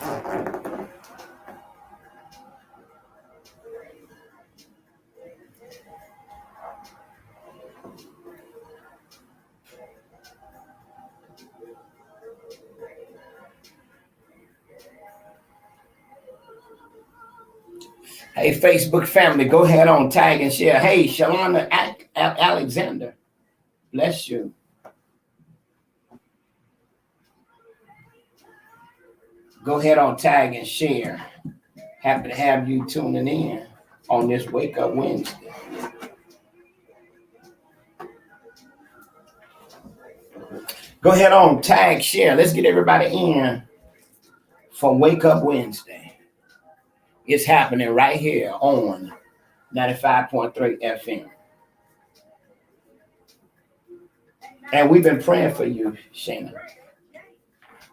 Hey, Facebook family, go ahead on tag and share. Hey, Shalana Alexander, bless you. Go ahead on tag and share. Happy to have you tuning in on this Wake Up Wednesday. Go ahead on tag, share. Let's get everybody in for Wake Up Wednesday. It's happening right here on 95.3 FM. And we've been praying for you, Shana.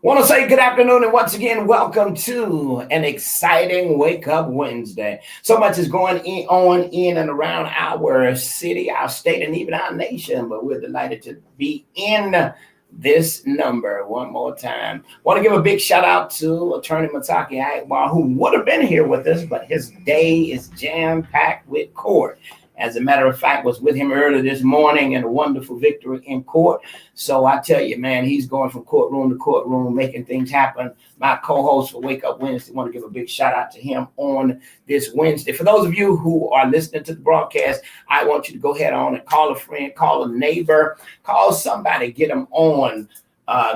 Want to say good afternoon and once again, welcome to an exciting Wake Up Wednesday. So much is going on in and around our city, our state, and even our nation, but we're delighted to be in this number one more time. Want to give a big shout out to Attorney Mataki Agbar, who would have been here with us, but his day is jam-packed with court. As a matter of fact, was with him earlier this morning and a wonderful victory in court. So I tell you, man, he's going from courtroom to courtroom, making things happen. My co-host for Wake Up Wednesday, want to give a big shout out to him on this Wednesday. For those of you who are listening to the broadcast, I want you to go ahead on and call a friend, call a neighbor, call somebody, get them on.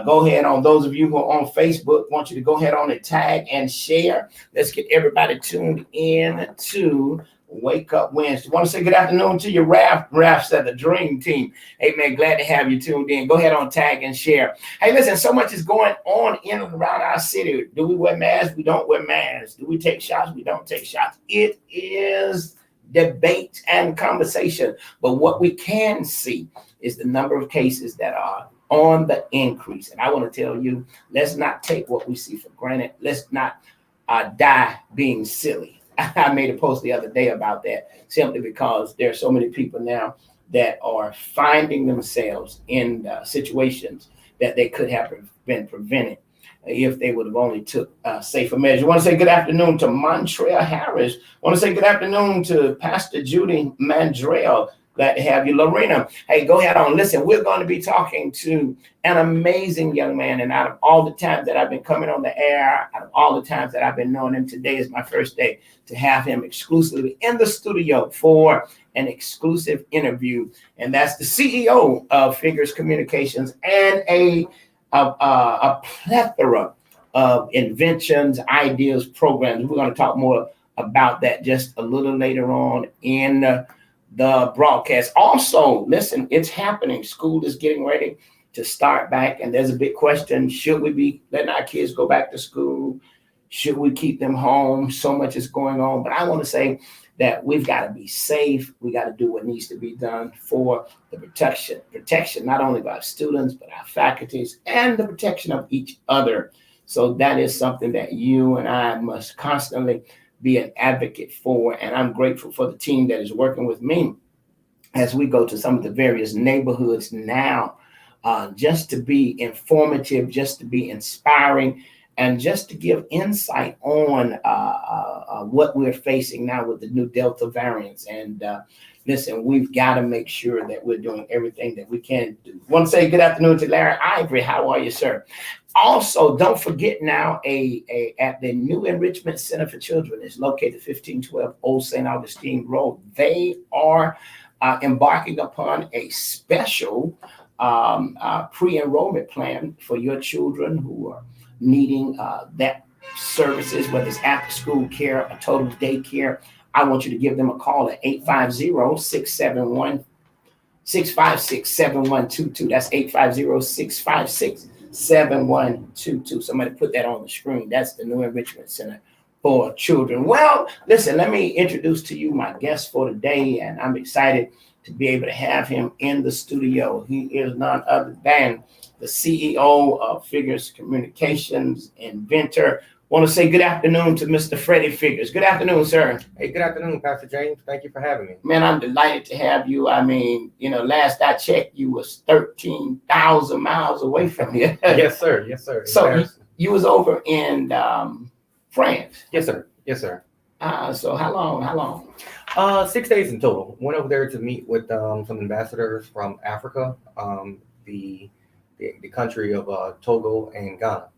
Go ahead on. Those of you who are on Facebook, want you to go ahead on and tag and share. Let's get everybody tuned in to Wake Up Wednesday. Want to say good afternoon to your Rafs at the Dream Team. Hey, man, glad to have you tuned in. Go ahead on tag and share. Hey, listen, so much is going on in and around our city. Do we wear masks? We don't wear masks. Do we take shots? We don't take shots. It is debate and conversation. But what we can see is the number of cases that are on the increase. And I want to tell you, let's not take what we see for granted. Let's not die being silly. I made a post the other day about that simply because there are so many people now that are finding themselves in situations that they could have been prevented if they would have only took safer measures. I want to say good afternoon to Montreal Harris. I want to say good afternoon to Pastor Judy Mandrell. Glad to have you, Lorena. Hey, go ahead on. Listen, we're going to be talking to an amazing young man. And out of all the times that I've been coming on the air, out of all the times that I've been knowing him, today is my first day to have him exclusively in the studio for an exclusive interview. And that's the CEO of Figures Communications and a plethora of inventions, ideas, programs. We're going to talk more about that just a little later on in the broadcast. Also, listen, it's happening. School is getting ready to start back, and there's a big question. Should we be letting our kids go back to school? Should we keep them home? So much is going on, but I want to say that we've got to be safe. We got to do what needs to be done for the protection not only of our students, but our faculties and the protection of each other. So that is something that you and I must constantly be an advocate for, and I'm grateful for the team that is working with me as we go to some of the various neighborhoods now, just to be informative, just to be inspiring, and just to give insight on what we're facing now with the new Delta variants. And listen, we've got to make sure that we're doing everything that we can do. I want to say good afternoon to Larry Ivory. How are you, sir? Also, don't forget now, at the new Enrichment Center for Children is located 1512 Old St. Augustine Road. They are embarking upon a special pre-enrollment plan for your children who are needing that services, whether it's after school care, a total daycare. I want you to give them a call at 850-671-656-7122. That's 850-656-7122. Somebody put that on the screen. That's the new Enrichment Center for Children. Well, listen, let me introduce to you my guest for today, and I'm excited to be able to have him in the studio. He is none other than the CEO of Figures Communications, inventor. Want to say good afternoon to Mr. Freddie Figures. Good afternoon, sir. Hey, good afternoon, Pastor James. Thank you for having me. Man, I'm delighted to have you. I mean, last I checked, you was 13,000 miles away from here. Yes, sir. Yes, sir. So you was over in France. Yes, sir. Yes, sir. So how long? How long? 6 days in total. Went over there to meet with some ambassadors from Africa, the, the country of Togo and Ghana.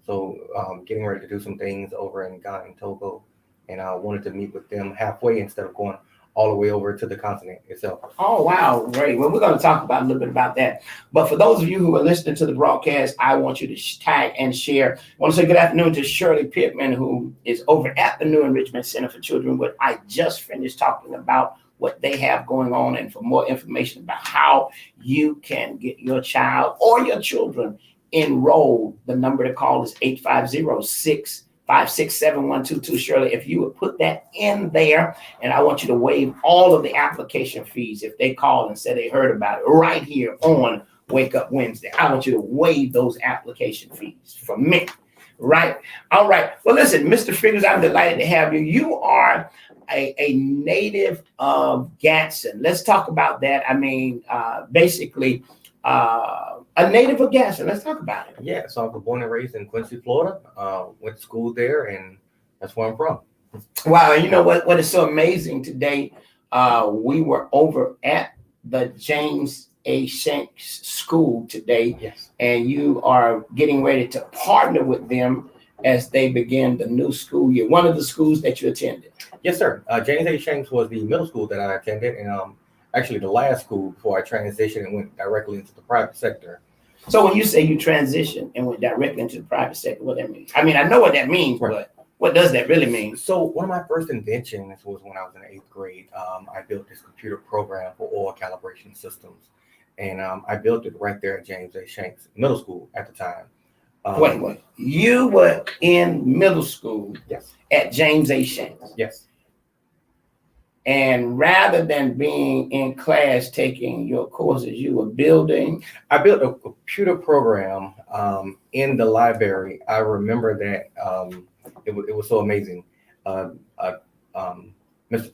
So getting ready to do some things over in Ghana and Togo, and I wanted to meet with them halfway instead of going all the way over to the continent itself. Oh, wow, great. Well, we're going to talk about a little bit about that. But for those of you who are listening to the broadcast, I want you to tag and share. I want to say good afternoon to Shirley Pittman, who is over at the New Enrichment Center for Children, what I just finished talking about, what they have going on, and for more information about how you can get your child or your children enrolled. The number to call is 850-656-7122. Shirley, if you would put that in there, and I want you to waive all of the application fees if they call and say they heard about it right here on Wake Up Wednesday. I want you to waive those application fees for me. Right. All right. Well, listen, Mr. Figures, I'm delighted to have you. You are a native of Gadsden. Let's talk about that. I mean, basically, a native of Gadsden. Let's talk about it. Yeah, so I was born and raised in Quincy, Florida. Went to school there, and that's where I'm from. Wow, and you know what is so amazing today? We were over at the James A. Shanks School today, Yes. and you are getting ready to partner with them as they begin the new school year. One of the schools that you attended. Yes, sir. James A. Shanks was the middle school that I attended, and actually the last school before I transitioned and went directly into the private sector. So when you say you transitioned and went directly into the private sector, what that means? I mean, I know what that means, Right. but what does that really mean? So one of my first inventions was when I was in the 8th grade. I built this computer program for oil calibration systems, and I built it right there at James A. Shanks Middle School at the time. Wait. You were in middle school Yes. at James A. Shanks. Yes. And rather than being in class taking your courses, you were building. I built a computer program in the library. I remember that it was so amazing. Mr.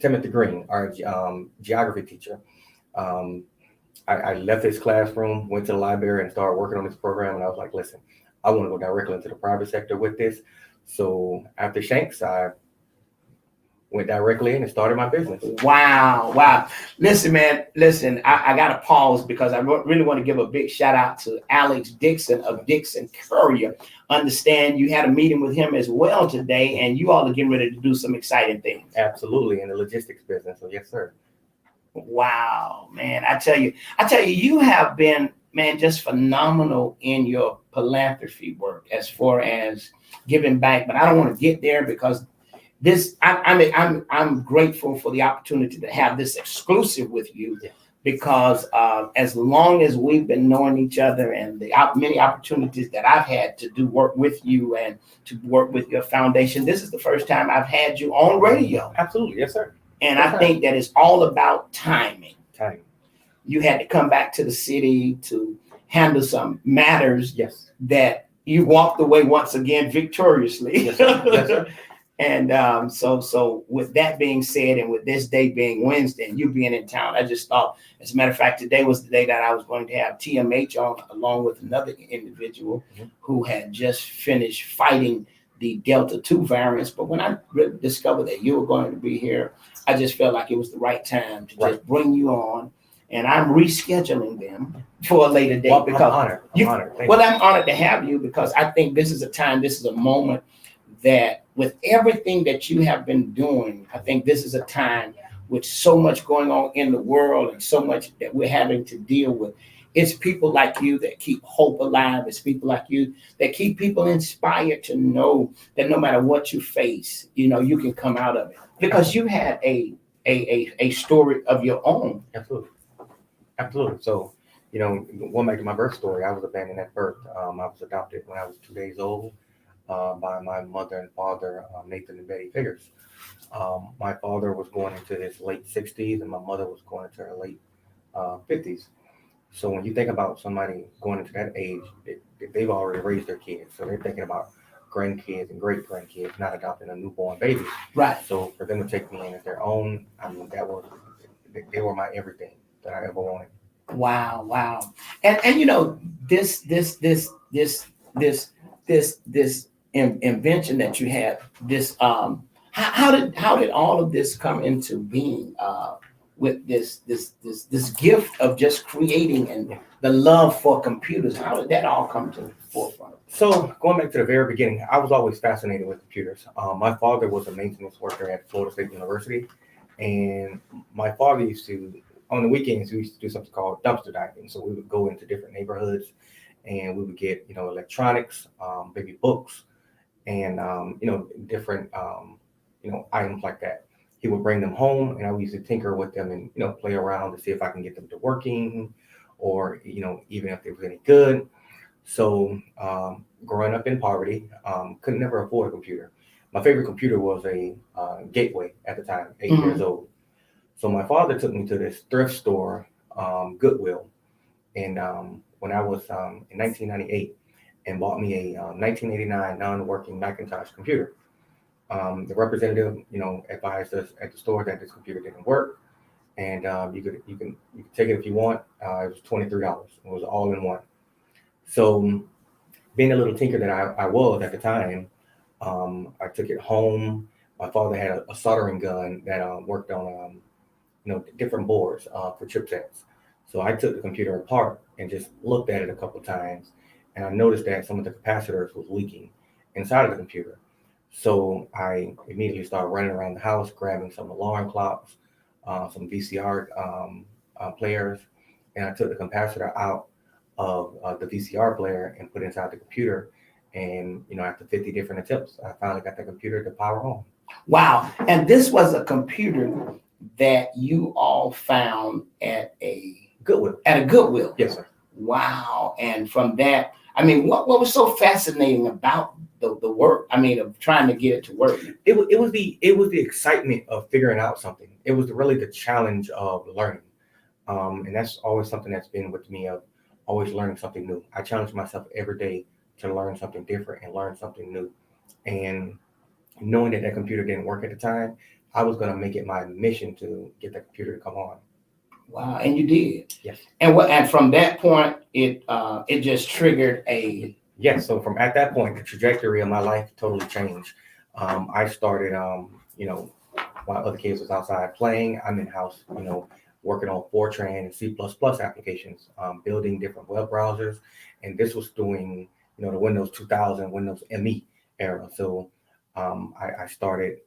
Timothy Green, our geography teacher, I left his classroom, went to the library, and started working on this program. And I was like, listen, I want to go directly into the private sector with this. So after Shanks, I went directly in and started my business. Wow. Listen, man, I got to pause because I really want to give a big shout out to Alex Dixon of Dixon Courier. Understand you had a meeting with him as well today, and you all are getting ready to do some exciting things. Absolutely, in the logistics business. So yes, sir. Wow, man. I tell you, you have been, man, just phenomenal in your philanthropy work as far as giving back. But I don't want to get there because I'm grateful for the opportunity to have this exclusive with you, because as long as we've been knowing each other and the many opportunities that I've had to do work with you and to work with your foundation, this is the first time I've had you on radio. Absolutely, yes, sir. And I think that it's all about timing. Timing. You had to come back to the city to handle some matters that you walked away once again victoriously. Yes, sir. Yes, sir. And so with that being said, and with this day being Wednesday and you being in town, I just thought, as a matter of fact, today was the day that I was going to have TMH on, along with another individual who had just finished fighting the Delta 2 variants. But when I discovered that you were going to be here, I just felt like it was the right time to just bring you on. And I'm rescheduling them for a later date. Well, because I'm honored. I'm honored to have you, because I think this is a time, this is a moment that with everything that you have been doing, I think this is a time with so much going on in the world and so much that we're having to deal with. It's people like you that keep hope alive. It's people like you that keep people inspired to know that no matter what you face, you know, you can come out of it, because you had a story of your own. Absolutely. So, you know, going back to my birth story, I was abandoned at birth. I was adopted when I was 2 days old by my mother and father, Nathan and Betty Figures. My father was going into his late 60s and my mother was going into her late 50s. So when you think about somebody going into that age, they've already raised their kids. So they're thinking about grandkids and great grandkids, not adopting a newborn baby. Right. So for them to take me in as their own, I mean, they were my everything that I ever wanted. Wow. And you know, this this invention that you had, this how did all of this come into being with this gift of just creating and the love for computers? How did that all come to the forefront? So going back to the very beginning, I was always fascinated with computers. My father was a maintenance worker at Florida State University, and my father used to, on the weekends, we used to do something called dumpster diving. So we would go into different neighborhoods, and we would get, electronics, maybe books, and different items like that. He would bring them home, and I used to tinker with them and play around to see if I can get them to working, or even if they was any good. So growing up in poverty, could never afford a computer. My favorite computer was a Gateway at the time, 8 years old. So my father took me to this thrift store, Goodwill, and when I was in 1998, and bought me a 1989 non-working Macintosh computer. The representative, advised us at the store that this computer didn't work, and you can take it if you want. It was $23. It was all in one. So, being a little tinker that I was at the time, I took it home. My father had a soldering gun that worked on different boards for chipsets. So I took the computer apart and just looked at it a couple of times, and I noticed that some of the capacitors was leaking inside of the computer. So I immediately started running around the house, grabbing some alarm clocks, some VCR players, and I took the capacitor out of the VCR player and put it inside the computer. And after 50 different attempts, I finally got the computer to power on. Wow! And this was a computer that you all found at a Goodwill. At a Goodwill. Yes, sir. Wow! And from that, I mean, what was so fascinating about the work? I mean, of trying to get it to work. It was the excitement of figuring out something. It was really the challenge of learning, and that's always something that's been with me, of always learning something new. I challenge myself every day to learn something different and learn something new. And knowing that computer didn't work at the time, I was going to make it my mission to get the computer to come on. Wow, and you did. Yes. And from that point, it just triggered a. Yes. So from at that point, the trajectory of my life totally changed. I started, while other kids was outside playing, I'm in house, working on Fortran and C++ applications, building different web browsers, and this was doing, the Windows 2000, Windows ME era. So I started,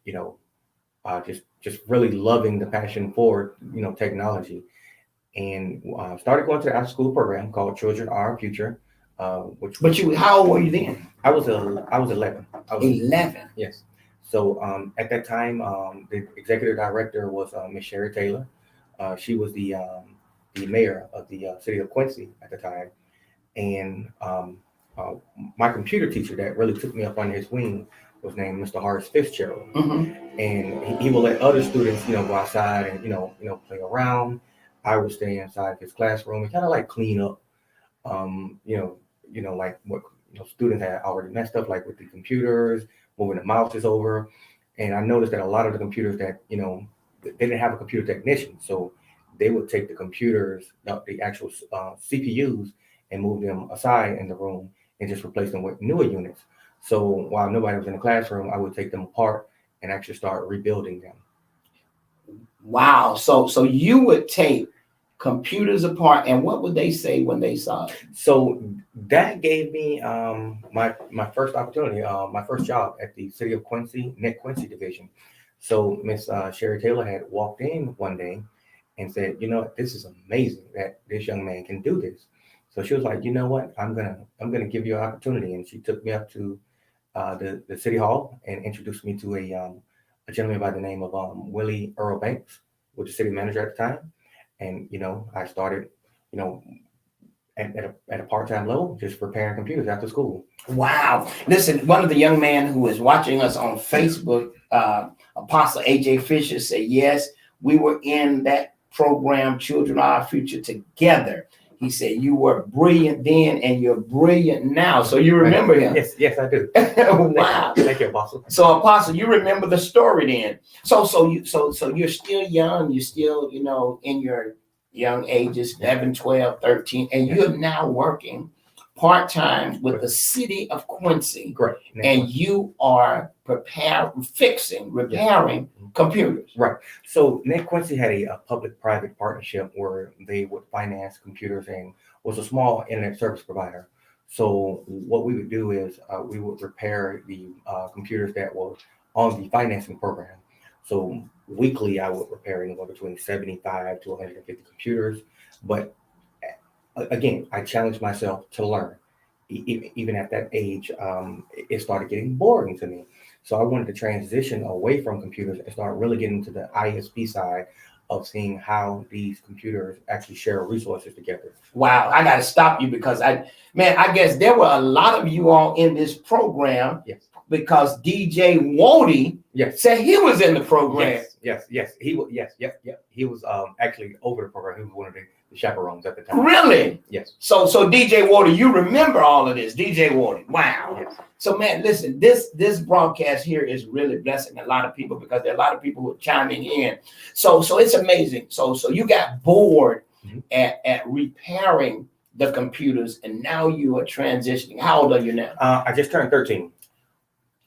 just really loving the passion for, technology, and started going to the after school program called Children Are Our Future. How old were you then? I was 11. I was 11. Yes. So at that time, the executive director was Miss Sherry Taylor. She was the mayor of the city of Quincy at the time, and my computer teacher that really took me up under his wing was named Mr. Horace Fitzgerald, and he would let other students, go outside and play around. I would stay inside his classroom and kind of like clean up, like what students had already messed up, like with the computers, moving the mouses over. And I noticed that a lot of the computers that they didn't have a computer technician, so they would take the computers, the actual CPUs, and move them aside in the room and just replace them with newer units. So while nobody was in the classroom, I would take them apart and actually start rebuilding them. Wow. So you would take computers apart, and what would they say when they saw it? So that gave me my first opportunity, my first job at the City of Quincy, Nick Quincy division. So Miss Sherry Taylor had walked in one day and said, this is amazing that this young man can do this. So she was like, you know what, I'm gonna give you an opportunity. And she took me up to the city hall and introduced me to a gentleman by the name of Willie Earl Banks, was the city manager at the time. And I started, at a part-time level, just repairing computers after school. Wow. Listen, one of the young men who is watching us on Facebook, Apostle AJ Fisher, said, yes, we were in that program, Children Are Our Future, together. He said, you were brilliant then and you're brilliant now. So you remember him? Yes, I do. Wow. Thank you, Apostle. So Apostle, you remember the story then. So you're still young, you're still, in your young ages, 11, 12, 13, and you're now working part-time with the city of Quincy, Great. and you are repairing computers. Right. So Nick Quincy had a public-private partnership where they would finance computers and was a small internet service provider. So what we would do is we would repair the computers that were on the financing program. So weekly, I would repair anywhere between 75 to 150 computers. But again, I challenged myself to learn. Even at that age, it started getting boring to me. So I wanted to transition away from computers and start really getting to the ISP side of seeing how these computers actually share resources together. Wow, I got to stop you because I guess there were a lot of you all in this program. Yes. Because DJ Wody said he was in the program. Yes. He was. Yes. He was actually over the program. He was one of the chaperones at the time. Really? Yes. So DJ Wody, you remember all of this, DJ Wody? Wow. Yes. So man, listen, this broadcast here is really blessing a lot of people because there are a lot of people who are chiming in. So it's amazing. So you got bored at repairing the computers, and now you are transitioning. How old are you now? I just turned 13.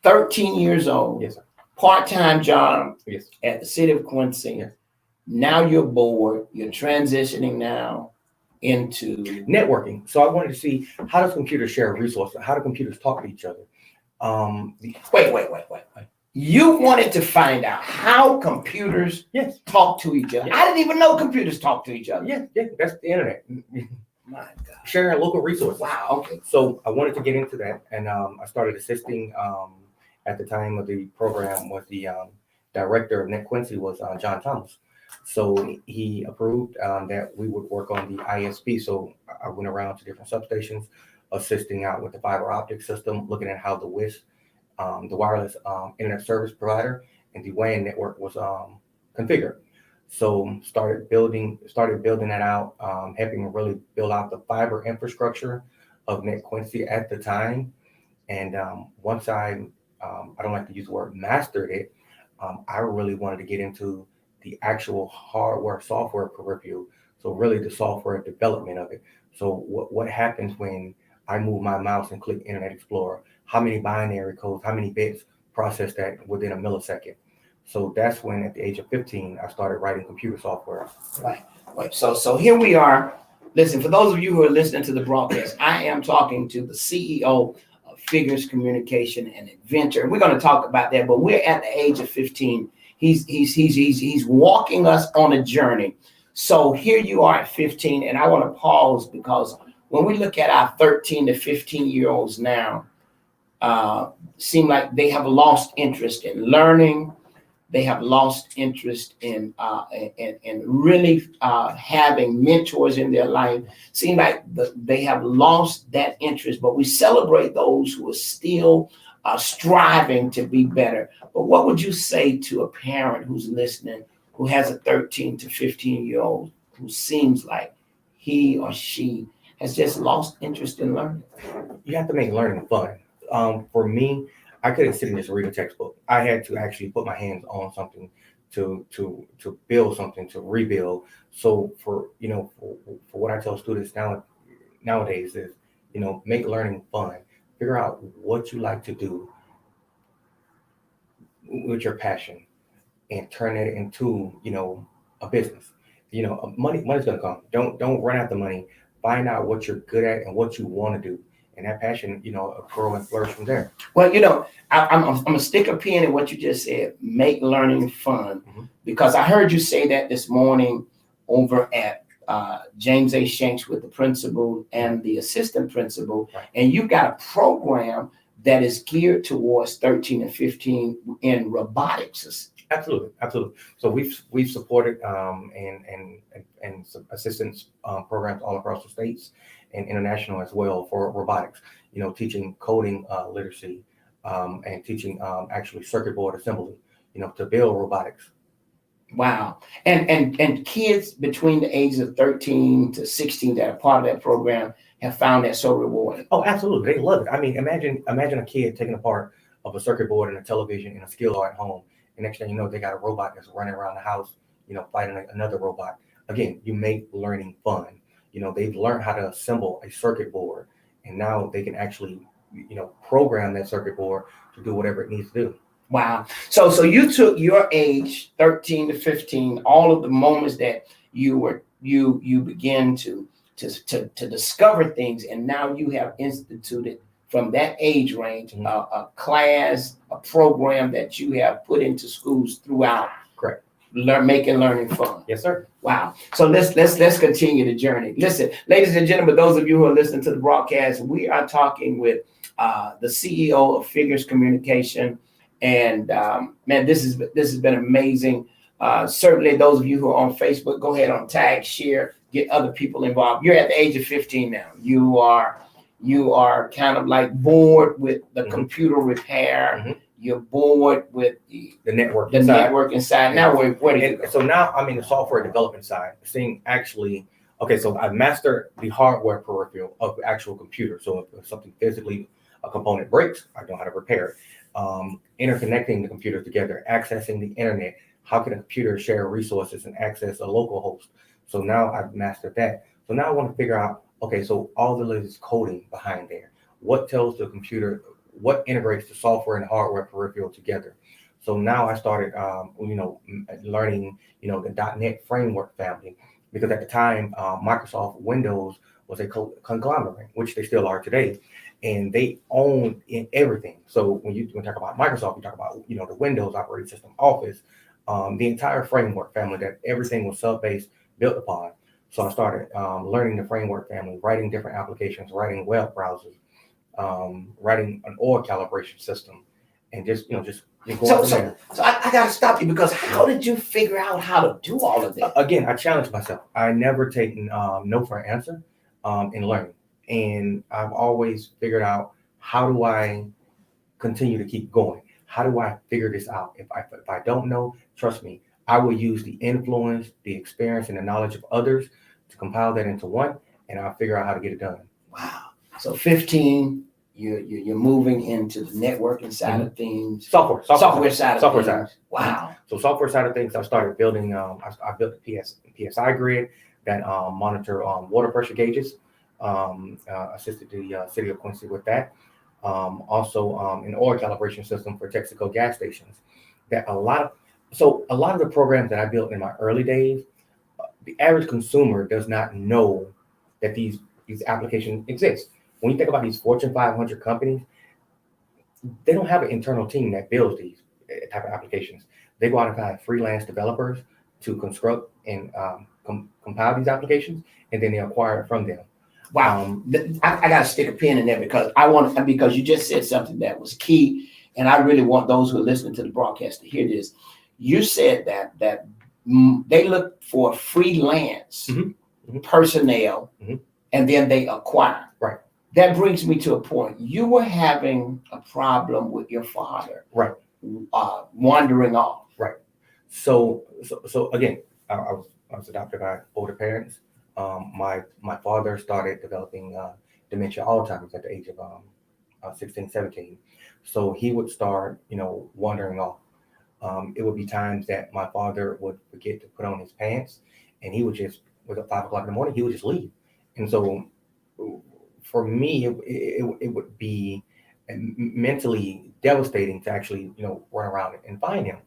13 years old. Yes, sir. Part-time job. Yes. At the city of Quincy. Yes. Now you're bored. You're transitioning now into networking. So I wanted to see, how does computers share resources? How do computers talk to each other? Wait. You wanted to find out how computers talk to each other. Yes. I didn't even know computers talk to each other. Yeah, that's the internet. My God. Sharing local resources. Wow. Okay. So I wanted to get into that, and I started assisting. At the time of the program, was the director of Net Quincy was John Thomas. So he approved that we would work on the ISP. So I went around to different substations, assisting out with the fiber optic system, looking at how the WISP, the wireless internet service provider, and the WAN network was configured. So started building that out, helping really build out the fiber infrastructure of Net Quincy at the time. And once I don't like to use the word mastered it, I really wanted to get into the actual hardware software peripheral. So really the software development of it. So what happens when I move my mouse and click Internet Explorer? How many binary codes, how many bits process that within a millisecond? So that's when at the age of 15, I started writing computer software. Right. So here we are. Listen, for those of you who are listening to the broadcast, I am talking to the CEO of Figures Communication and Adventure. And we're going to talk about that, but we're at the age of 15. He's walking us on a journey. So here you are at 15, and I want to pause because when we look at our 13 to 15-year-olds now, seem like they have lost interest in learning. They have lost interest in really having mentors in their life. Seem like they have lost that interest, but we celebrate those who are still striving to be better. But what would you say to a parent who's listening, who has a 13 to 15-year-old who seems like he or she has just lost interest in learning? You have to make learning fun. For me, I couldn't sit and just read a textbook. I had to actually put my hands on something to build something, to rebuild. So for what I tell students nowadays is, make learning fun. Figure out what you like to do with your passion and turn it into, a business. Money's gonna come. Don't run after money. Find out what you're good at and what you want to do. And that passion, grow and flourish from there. Well, I'm gonna stick a pin in what you just said. Make learning fun, because I heard you say that this morning over at James A. Shanks with the principal and the assistant principal, right. And you've got a program that is geared towards 13 and 15 in robotics. Absolutely. So we've supported and assistance programs all across the states and international as well for robotics. Teaching coding literacy and teaching actually circuit board assembly. To build robotics. Wow. And kids between the ages of 13 to 16 that are part of that program have found that so rewarding. Oh, absolutely. They love it. I mean, imagine a kid taking a part of a circuit board and a television and a skill at home. And next thing you know, they got a robot that's running around the house, fighting another robot. Again, you make learning fun. They've learned how to assemble a circuit board and now they can actually, program that circuit board to do whatever it needs to do. Wow. So you took your age, 13 to 15, all of the moments that you begin to discover things, and now you have instituted from that age range a class, a program that you have put into schools throughout. Correct. Making learning fun. Yes, sir. Wow. So let's continue the journey. Listen, ladies and gentlemen, those of you who are listening to the broadcast, we are talking with the CEO of Figures Communication. And man, this has been amazing. Certainly, those of you who are on Facebook, go ahead on tag, share, get other people involved. You're at the age of 15 now. You are kind of like bored with the computer repair. You're bored with the network network inside. Now where do you go? So now I'm in the software development side, seeing actually. Okay, so I've mastered the hardware peripheral of the actual computer. So if something physically, a component breaks, I know how to repair it. Interconnecting the computers together, accessing the internet. How can a computer share resources and access a local host? So now I've mastered that. So now I want to figure out, okay, so all the latest coding behind there. What tells the computer, what integrates the software and hardware peripheral together? So now I started, learning, the .NET framework family, because at the time, Microsoft Windows was a conglomerate, which they still are today. And they own in everything. So when you talk about Microsoft, you talk about, the Windows operating system, Office, the entire framework family that everything was sub-based built upon. So I started learning the framework family, writing different applications, writing web browsers, writing an oil calibration system, and just going from there. So I got to stop you, because how did you figure out how to do all of that? Again, I challenged myself. I never taken no for an answer in learning. And I've always figured out, how do I continue to keep going? How do I figure this out? If I don't know, trust me, I will use the influence, the experience, and the knowledge of others to compile that into one, and I'll figure out how to get it done. Wow. So 15, you're moving into the networking side of things. Software side of things. Side. Wow. So software side of things, I started building, I built the PSI grid that monitor water pressure gauges. Assisted the city of Quincy with that. Also, an oil calibration system for Texaco gas stations. That a lot of the programs that I built in my early days, the average consumer does not know that these applications exist. When you think about these Fortune 500 companies, they don't have an internal team that builds these type of applications. They go out and find freelance developers to construct and compile these applications, and then they acquire it from them. Wow. I got to stick a pin in there, because you just said something that was key. And I really want those who are listening to the broadcast to hear this. You said that they look for freelance personnel, and then they acquire. Right. That brings me to a point. You were having a problem with your father. Right. Wandering off. Right. So again, I was adopted by older parents. My father started developing dementia, Alzheimer's at the age of 16, 17. So he would start, wandering off. It would be times that my father would forget to put on his pants, and he would just, at 5 o'clock in the morning, he would just leave. And so for me, it would be mentally devastating to actually, run around and find him.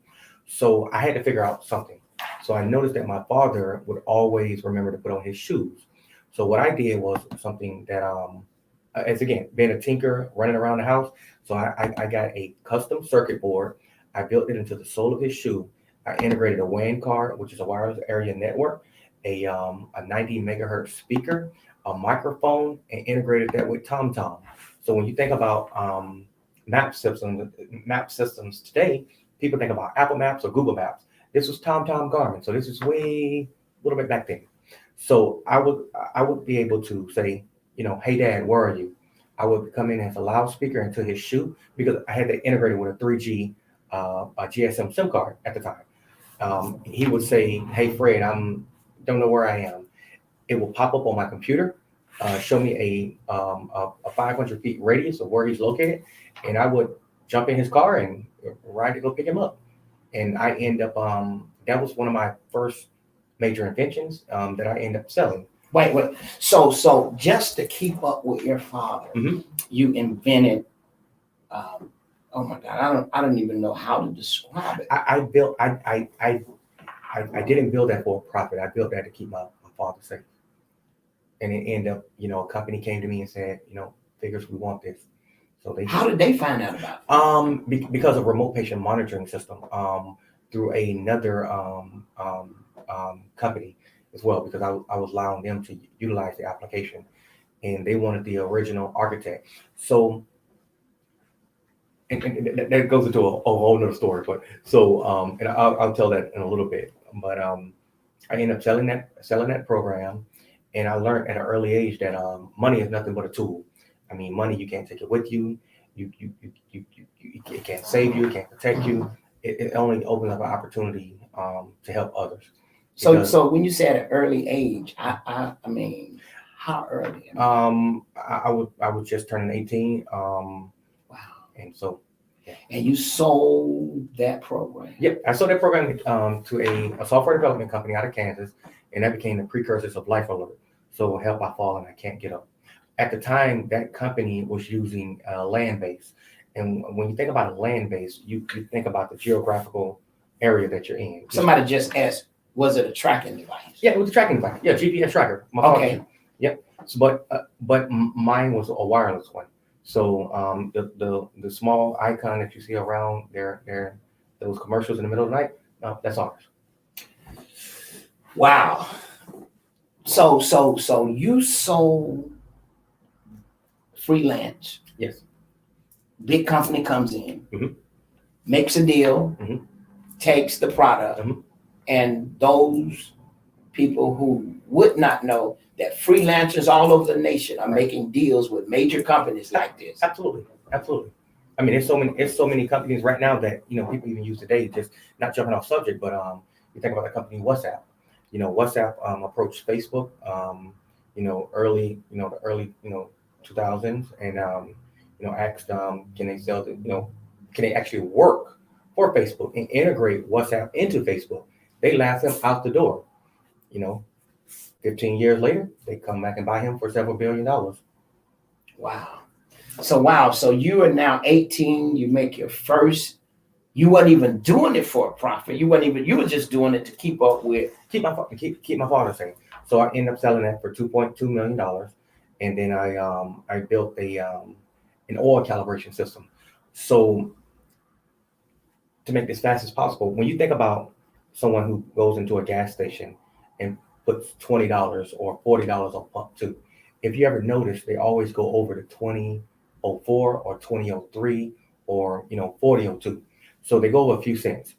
So I had to figure out something. So I noticed that my father would always remember to put on his shoes. So what I did was something that, as again, being a tinker, running around the house. So I got a custom circuit board. I built it into the sole of his shoe. I integrated a WAN card, which is a wireless area network, a 90 megahertz speaker, a microphone, and integrated that with TomTom. So when you think about map systems today, people think about Apple Maps or Google Maps. This was TomTom Garmin. So this is way a little bit back then. So I would be able to say, hey Dad, where are you? I would come in as a loudspeaker into his shoe, because I had that integrated with a 3G a GSM SIM card at the time. He would say, hey Fred, don't know where I am. It will pop up on my computer, show me a 500 feet radius of where he's located, and I would jump in his car and ride to go pick him up. And I end up, that was one of my first major inventions that I end up selling. Wait. So just to keep up with your father, Mhm. you invented. Oh my God, I don't even know how to describe it. I built I didn't build that for a profit. I built that to keep my father safe. And it ended up, a company came to me and said, figures, we want this. So they How did they find out about it? because of remote patient monitoring system through another company as well, because I was allowing them to utilize the application, and they wanted the original architect. So and that goes into a whole nother story, but so and I'll tell that in a little bit. But I ended up selling that program, and I learned at an early age that money is nothing but a tool. I mean, money, you can't take it with you. It can't save you. It can't protect you. It only opens up an opportunity to help others. So when you say at an early age, I mean, how early? I was just turning 18. Wow. And so. Yeah. And you sold that program. Yep, I sold that program to a software development company out of Kansas, and that became the precursors of Life Alert. So help, I fall and I can't get up. At the time, that company was using land base, and when you think about a land base, you think about the geographical area that you're in. Somebody just asked, was it a tracking device? Yeah, it was a tracking device. Yeah, GPS tracker. Okay. Yep. So, but mine was a wireless one. So the small icon that you see around there, those commercials in the middle of the night, no, that's ours. Wow. So you sold freelance. Yes. Big company comes in, Mhm. makes a deal, Mhm. takes the product, Mhm. and those people who would not know that freelancers all over the nation are making deals with major companies like this. Absolutely. I mean, there's so many companies right now that people even use today. Just not jumping off subject, but you think about the company WhatsApp. WhatsApp approached Facebook. Early the early 2000s, and asked can they sell can they actually work for Facebook and integrate WhatsApp into Facebook. They laughed him out the door. 15 years later, they come back and buy him for several $1 billion. Wow. So you are now 18, you make your first, you weren't even doing it for a profit. You were just doing it to keep up with. Keep my father safe. So I ended up selling that for $2.2 million. And then I built an oil calibration system. So to make this fast as possible, when you think about someone who goes into a gas station and puts $20 or $40 on pump two, if you ever notice, they always go over to 2004 or 2003 or 4002. So they go over a few cents.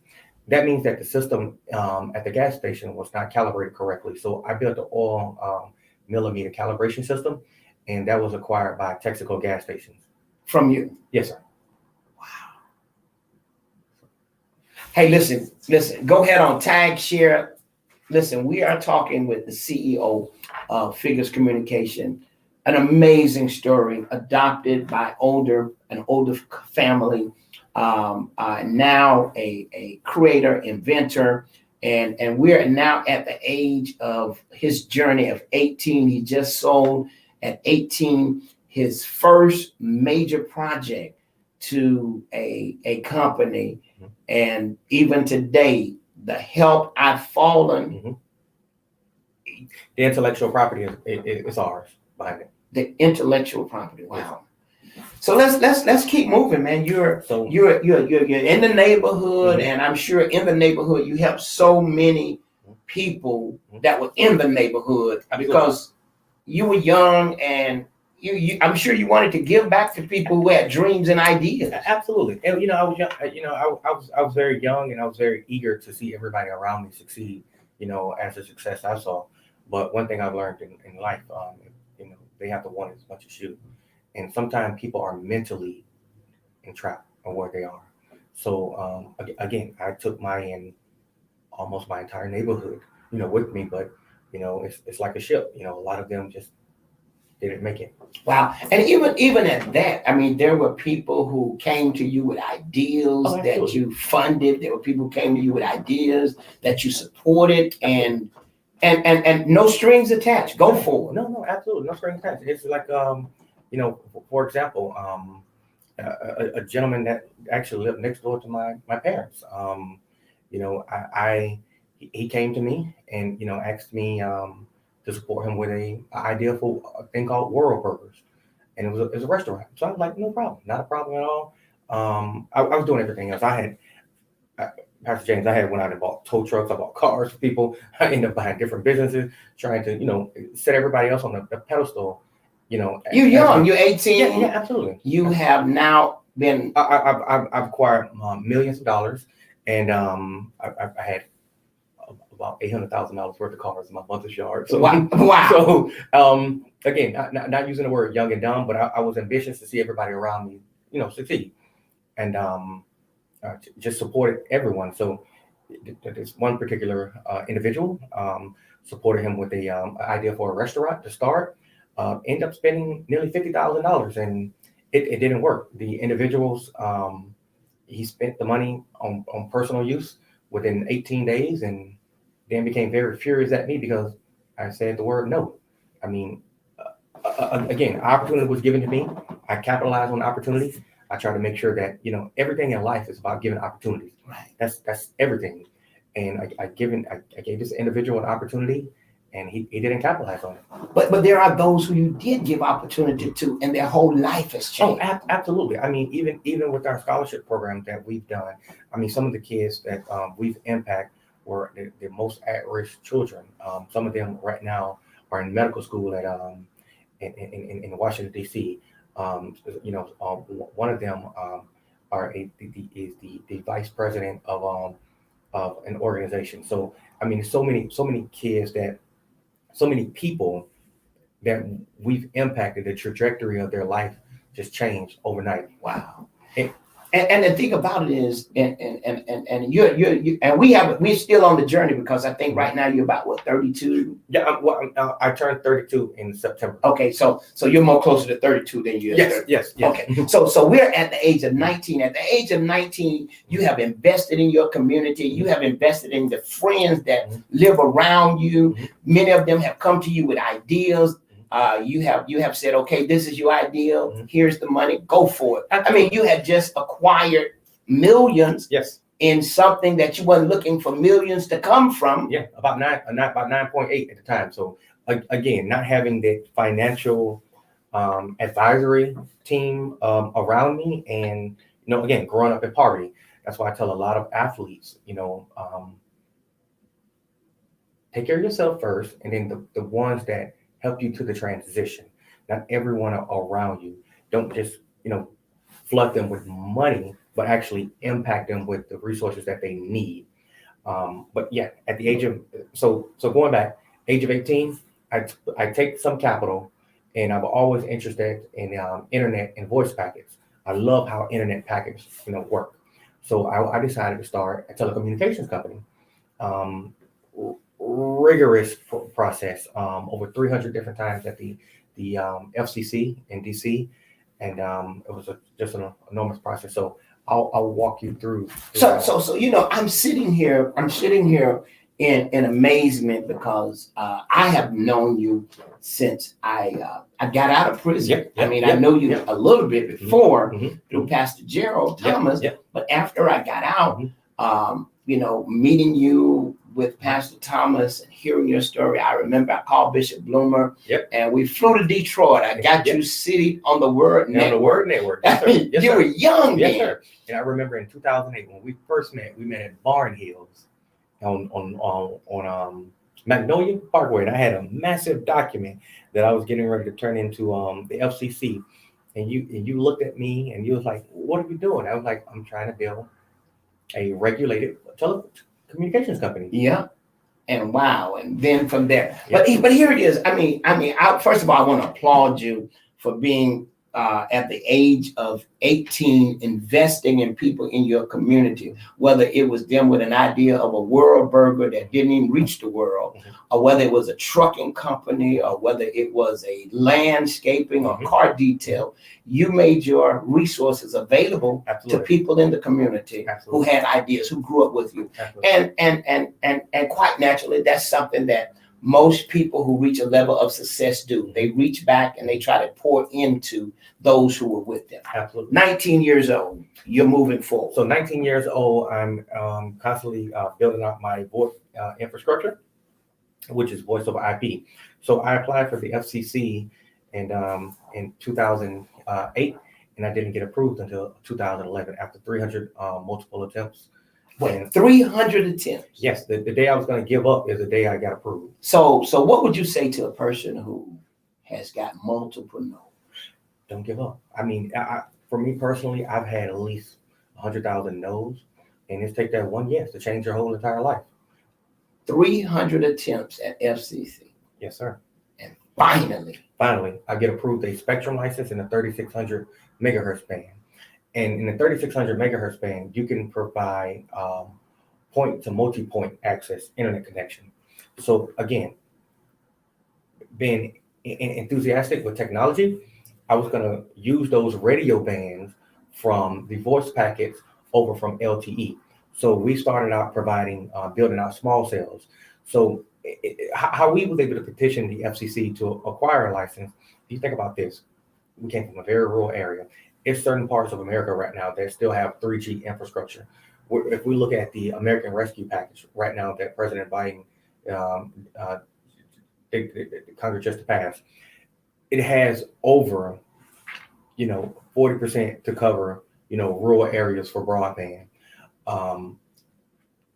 That means that the system at the gas station was not calibrated correctly. So I built the oil millimeter calibration system, and that was acquired by Texaco gas stations. From you? Yes, sir. Hey, listen, go ahead on tag, share. Listen, we are talking with the CEO of Figures Communication, an amazing story, adopted by an older family, now a creator, inventor, and we're now at the age of his journey of 18. He just sold at 18 his first major project to a company. Mhm. And even today, the help I've fallen. Mhm. The intellectual property is ours behind it. The intellectual property. Wow. So let's keep moving, man. You're in the neighborhood, Mhm. and I'm sure in the neighborhood you help so many people that were in the neighborhood. Absolutely. Because you were young, and I'm sure you wanted to give back to people who had dreams and ideas. Absolutely. And I was young. I was very young, and I was very eager to see everybody around me succeed. As a success I saw. But one thing I've learned in life, they have to want as much as you. And sometimes people are mentally entrapped on where they are. So again, I took almost my entire neighborhood, with me. But it's like a ship. A lot of them just didn't make it. Wow. And even at that, I mean, there were people who came to you with ideas that you funded. There were people who came to you with ideas that you supported. And and no strings attached. Go forward. No, absolutely, no strings attached. It's like, you know, for example, a gentleman that actually lived next door to my parents. You know, he came to me and, you know, asked me to support him with a idea for a thing called World Burgers, and it was a restaurant. So I was like, no problem, not a problem at all. I was doing everything else. Pastor James, I had went out and bought tow trucks. I bought cars for people. I ended up buying different businesses, trying to, you know, set everybody else on the pedestal. You know, You're young. You're 18. Yeah, absolutely. You have now been. I've acquired millions of dollars, and I had about $800,000 worth of cars in my mother's yard. So, wow. So again, not using the word young and dumb, but I was ambitious to see everybody around me, you know, succeed, and just supported everyone. So this one particular individual supported him with a idea for a restaurant to start. Ended up spending nearly $50,000, and it didn't work. The individuals, he spent the money on personal use within 18 days, and then became very furious at me because I said the word no. I mean, again, opportunity was given to me. I capitalized on the opportunity. I try to make sure that, you know, everything in life is about giving opportunities. Right. That's everything. And I gave this individual an opportunity, and he didn't capitalize on it. But there are those who you did give opportunity to, and their whole life has changed. Oh, absolutely. I mean, even with our scholarship program that we've done, I mean, some of the kids that we've impacted were the most at-risk children. Some of them right now are in medical school at in Washington, D.C. You know, one of them is the vice president of an organization. So I mean, so many kids so many people that we've impacted, the trajectory of their life just changed overnight. Wow. And the thing about it is, and you and we're still on the journey, because I think right now you're about what, 32? Yeah, I turned 32 in September. Okay, so you're more closer to 32 than you are. Yes. Okay, so we're at the age of 19. At the age of 19, you have invested in your community. You have invested in the friends that live around you. Many of them have come to you with ideas. You have said, okay, this is your idea. Here's the money. Go for it. I mean, you had just acquired millions. Yes. In something that you weren't looking for millions to come from. Yeah, about 9.8 at the time. So again, not having the financial advisory team around me, and, you know, again, growing up in poverty. That's why I tell a lot of athletes, you know, take care of yourself first, and then the ones that help you to the transition. Not everyone around you. Don't just, you know, flood them with money, but actually impact them with the resources that they need. But yeah, at the age of, so going back, age of 18, I take some capital, and I'm always interested in internet and voice packets. I love how internet packets, you know, work. So I decided to start a telecommunications company. Rigorous process, over 300 different times at the FCC in DC, and it was just an enormous process. So I'll walk you through. So you know, I'm sitting here in amazement, because I have known you since I got out of prison. I mean, I know you a little bit before through Pastor Gerald Thomas, but after I got out, you know, meeting you with Pastor Thomas and hearing your story, I remember I called Bishop Bloomer, and we flew to Detroit. I got you seated on the Word Network. On the Word Network. Yes, Yes, you were young then. Sir. And I remember in 2008 when we first met, we met at Barn Hills on Magnolia Parkway, and I had a massive document that I was getting ready to turn into the FCC, and you looked at me and you was like, "What are you doing?" I was like, "I'm trying to build a regulated telecommunications company." Yeah. And wow. And then from there, but here it is. I mean, first of all, I want to applaud you for being at the age of 18, investing in people in your community, whether it was them with an idea of a world burger that didn't even reach the world, or whether it was a trucking company, or whether it was a landscaping or car detail. You made your resources available to people in the community who had ideas, who grew up with you. And quite naturally, that's something that most people who reach a level of success do. They reach back and they try to pour into those who were with them. Absolutely. 19 years old, you're moving forward. So 19 years old, I'm constantly building out my voice infrastructure, which is voice over IP. So I applied for the FCC in 2008, and I didn't get approved until 2011 after 300 multiple attempts. Wait, 300 attempts. Yes, the day I was going to give up is the day I got approved. So what would you say to a person who has got multiple no's? Don't give up. I mean, for me personally, I've had at least 100,000 no's, and it's take that one yes to change your whole entire life. 300 attempts at FCC. Yes, sir. And finally, I get approved a Spectrum license in the 3600 megahertz band. And in the 3600 megahertz band, you can provide point to multi-point access internet connection. So again, being enthusiastic with technology, I was going to use those radio bands from the voice packets over from LTE. So we started out providing, building out small cells. So how we was able to petition the FCC to acquire a license, you think about this, we came from a very rural area. It's certain parts of America right now that still have 3G infrastructure. If we look at the American Rescue Package right now that President Biden, the Congress just passed, it has over, 40% to cover, rural areas for broadband.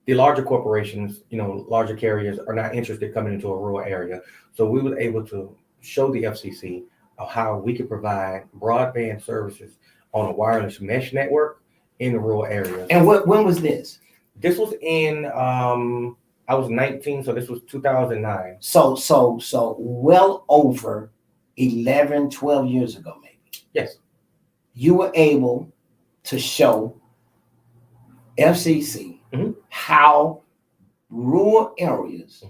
The larger corporations, larger carriers are not interested coming into a rural area. So we were able to show the FCC of how we could provide broadband services on a wireless mesh network in the rural areas. and when was this? This was in, I was 19, so this was 2009. So well over 11, 12 years ago, maybe. Yes. You were able to show FCC how rural areas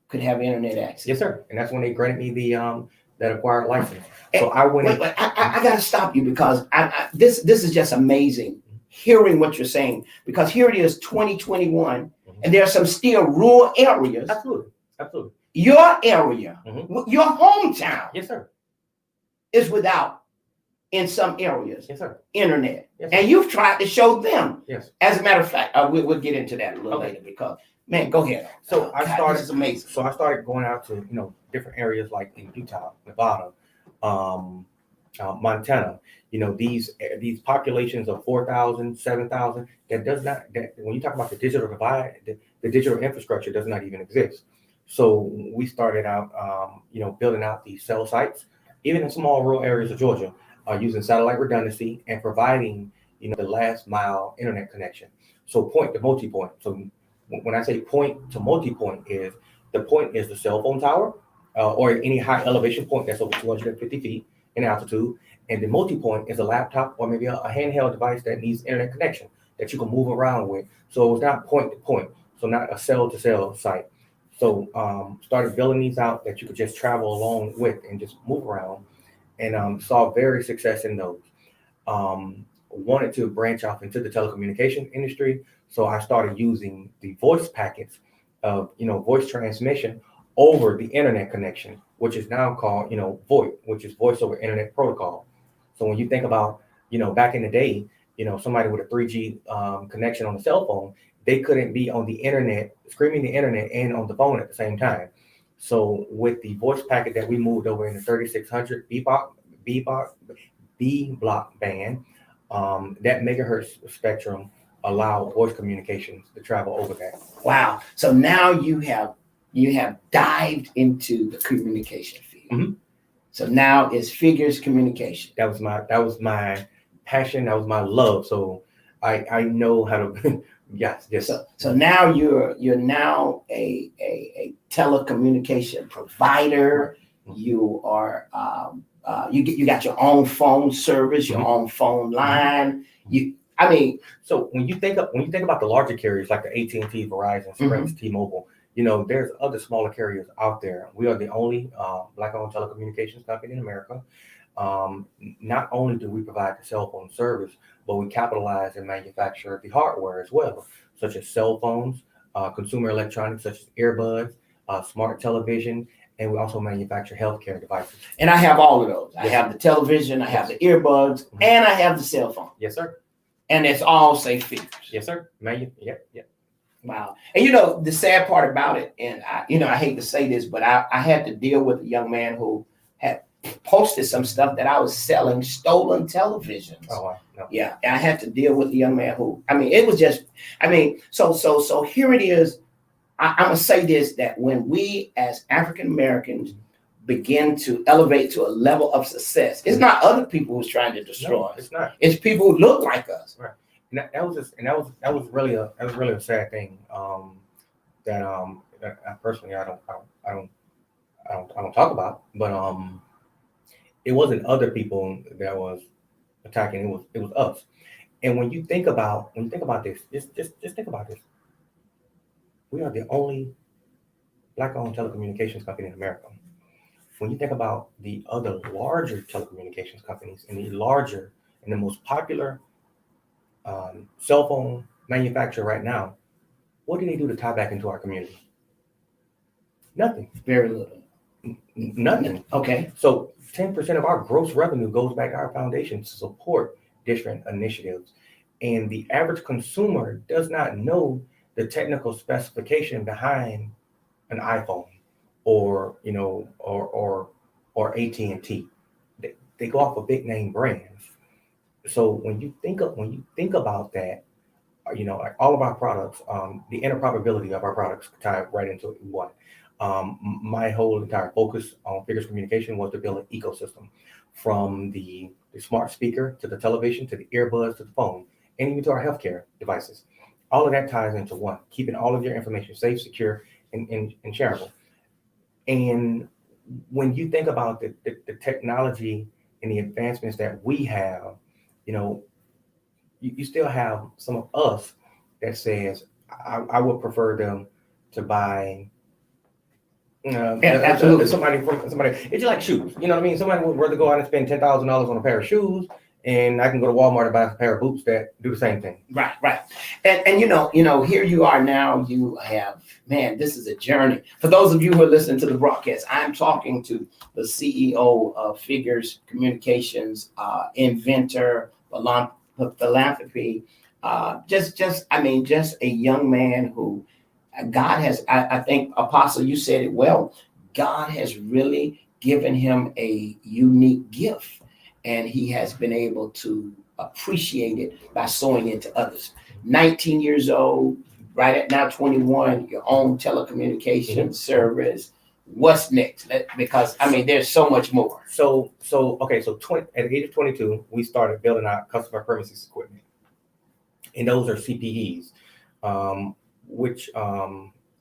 could have internet access. Yes, sir. And that's when they granted me the that acquired license. So I went. Wait, I got to stop you because this is just amazing hearing what you're saying, because here it is 2021 and there are some still rural areas. Absolutely. Your area, your hometown, Yes, sir. is without, in some areas, Yes, sir. internet. Yes, sir. And you've tried to show them. Yes. As a matter of fact, we'll get into that a little later because, man, go ahead. So This is amazing. So I started going out to different areas like in Utah, Nevada, Montana. These populations of 4,000, 7,000. That when you talk about the digital divide, the digital infrastructure does not even exist. So we started out, building out these cell sites, even in small rural areas of Georgia, using satellite redundancy and providing, the last mile internet connection. So point to multi-point. So when I say point to multi-point, is the point is the cell phone tower or any high elevation point that's over 250 feet in altitude. And the multi-point is a laptop or maybe a handheld device that needs internet connection that you can move around with. So it's not point to point. So not a cell to cell site. So started building these out that you could just travel along with and just move around, and saw very success in those. Wanted to branch off into the telecommunication industry. So I started using the voice packets of, voice transmission over the internet connection, which is now called, VoIP, which is voice over internet protocol. So when you think about, back in the day, somebody with a 3G connection on a cell phone, they couldn't be on the internet, screaming the internet and on the phone at the same time. So with the voice packet that we moved over in the 3600 B block band, that megahertz spectrum allow voice communications to travel over that. Wow. So now you have dived into the communication field. So now it's figures communication. That was my passion. That was my love. So I know how to. Yes. So now you're now a telecommunication provider. You are you got your own phone service, your own phone line. So when you think about the larger carriers like the AT&T, Verizon, Sprint, T-Mobile, there's other smaller carriers out there. We are the only Black-owned telecommunications company in America. Not only do we provide the cell phone service, but we capitalize and manufacture the hardware as well, such as cell phones, consumer electronics such as earbuds, smart television, and we also manufacture healthcare devices. And I have all of those. I Yes. have the television, I have the earbuds, and I have the cell phone. Yes, sir. And it's all safe figures. Yes, sir. Yep. Wow. And you know, the sad part about it, and I hate to say this, but I had to deal with a young man who had posted some stuff that I was selling stolen televisions. Oh, wow. No. Yeah. And I had to deal with a young man who, it was just, so here it is. I'm going to say this, that when we as African Americans begin to elevate to a level of success, it's not other people who's trying to destroy No, us. it's not. It's people who look like us. And that was really a sad thing. That I personally I don't talk about, but it wasn't other people that was attacking. It was us. And when you think about this, just think about this. We are the only Black-owned telecommunications company in America. When you think about the other larger telecommunications companies and the most popular cell phone manufacturer right now, what do they do to tie back into our community? Nothing. Very little. Nothing. Okay. So 10% of our gross revenue goes back to our foundation to support different initiatives. And the average consumer does not know the technical specification behind an iPhone or AT&T. They go off of big name brands. So when you think about that, all of our products, the interoperability of our products tie right into one. My whole entire focus on Figures Communication was to build an ecosystem from the smart speaker to the television to the earbuds to the phone and even to our healthcare devices. All of that ties into one, keeping all of your information safe, secure, and shareable. And when you think about the technology and the advancements that we have, you still have some of us that says, I would prefer them to buy absolutely. somebody. It's just like shoes. You know what I mean? Somebody would rather go out and spend $10,000 on a pair of shoes, and I can go to Walmart and buy a pair of boots that do the same thing. Right. And here you are now. You have, man, this is a journey. For those of you who are listening to the broadcast, I'm talking to the CEO of Figures Communications, inventor, philanthropy, just a young man who God has, I think, Apostle, you said it well. God has really given him a unique gift, and he has been able to appreciate it by sowing into others. 19 years old, right at now 21, your own telecommunications service. What's next? Because there's so much more. So at the age of 22, we started building our customer premises equipment, and those are CPEs, which